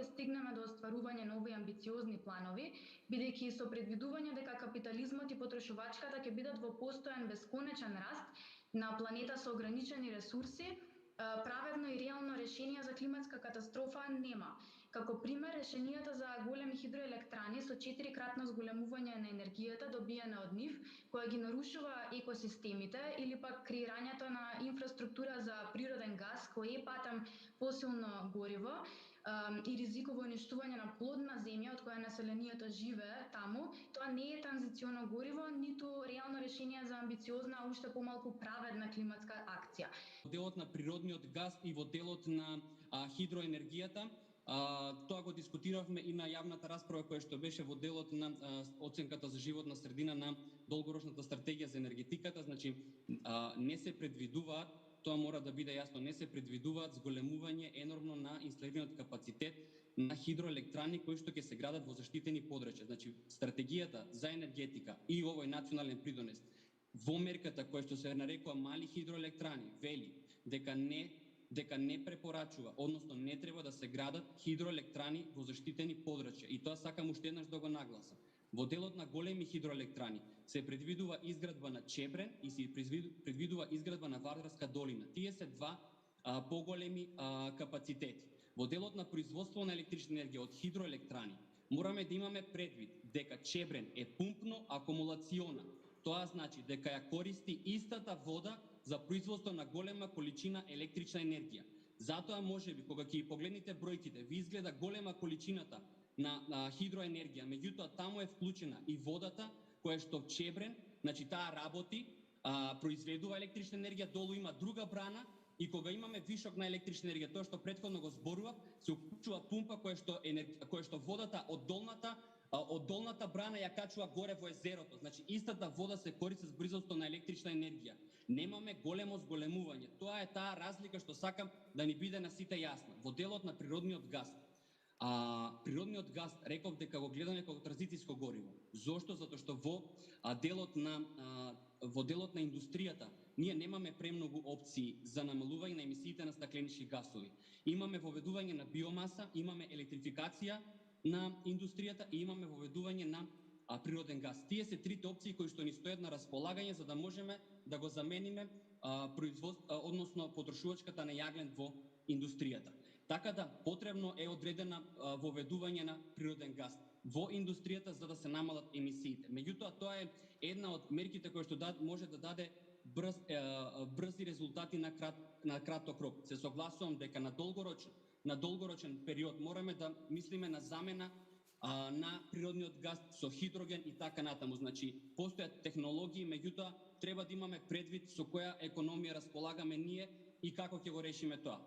ќе стигнеме до остварување нови амбициозни планови, бидејќи со предвидување дека капитализмот и потрошувачката ќе бидат во постојан бесконечен раст на планета со ограничени ресурси, праведно и реално решение за климатска катастрофа нема. Како пример, решенијата за големи хидроелектрани со 4-кратно зголемување на енергијата добиена од нив, која ги нарушува екосистемите, или пак креирањето на инфраструктура за природен газ, кој е патем фосилно гориво и ризикува уништување на плодна земја од која населението живее таму, тоа не е транзиционо гориво, ниту реално решение за амбициозна, а уште помалку праведна климатска акција. Делот на природниот газ и во делот на хидроенергијата, тоа го дискутиравме и на јавната расправа која што беше во делот на оценката за животна средина на долгорочната стратегија за енергетиката. Значи, не се предвидуваат, тоа мора да биде јасно, не се предвидуваат зголемување енормно на инсталираниот капацитет на хидроелектрани кои што ќе се градат во заштитени подрачја. Значи, стратегијата за енергетика и овој национален придонес во мерката која што се нарекува мали хидроелектрани вели дека не препорачува, односно не треба да се градат хидроелектрани во заштитени подрачја. И тоа сакам уште еднаш да го нагласам. Во делот на големи хидроелектрани се предвидува изградба на Чебрен и се предвидува изградба на Вардарска долина. Тие се два поголеми капацитети. Во делот на производство на електрична енергија од хидроелектрани мораме да имаме предвид дека Чебрен е пумпно акумулациона. Тоа значи дека ја користи истата вода за производство на голема количина електрична енергија. Затоа можеби кога ќе погледнете бројките, ви изгледа голема количината на хидроенергија, меѓутоа таму е вклучена и водата која што Чебрен, значи таа работи, произведува електрична енергија, долу има друга брана и кога имаме вишок на електрична енергија, тоа што претходно го зборував, се уклучува пумпа која што водата од долната брана ја качува горе во езерото. Значи, истата вода се користи за производство на електрична енергија. Немаме големо зголемување. Тоа е таа разлика што сакам да ни биде на сите јасна. Во делот на природниот газ, природниот газ реков дека го гледаме како транзицијско гориво. Зошто? Затоа што во делот на индустријата ние немаме премногу опции за намалување на емисиите на стакленички гасови. Имаме воведување на биомаса, имаме електрификација на индустријата и имаме воведување на природен газ. Тие се трите опции кои што ни стојат на располагање за да можеме да го замениме односно потрошувачката на јаглен во индустријата. Така да потребно е одредена воведување на природен газ во индустријата за да се намалат емисиите. Меѓутоа тоа е една од мерките кои што може да даде брзи резултати на краток рок. Се согласувам дека на долгорочен период мораме да мислиме на замена на природниот газ со хидроген и така натаму. Значи, постојат технологии, меѓутоа треба да имаме предвид со која економија располагаме ние и како ќе го решиме тоа.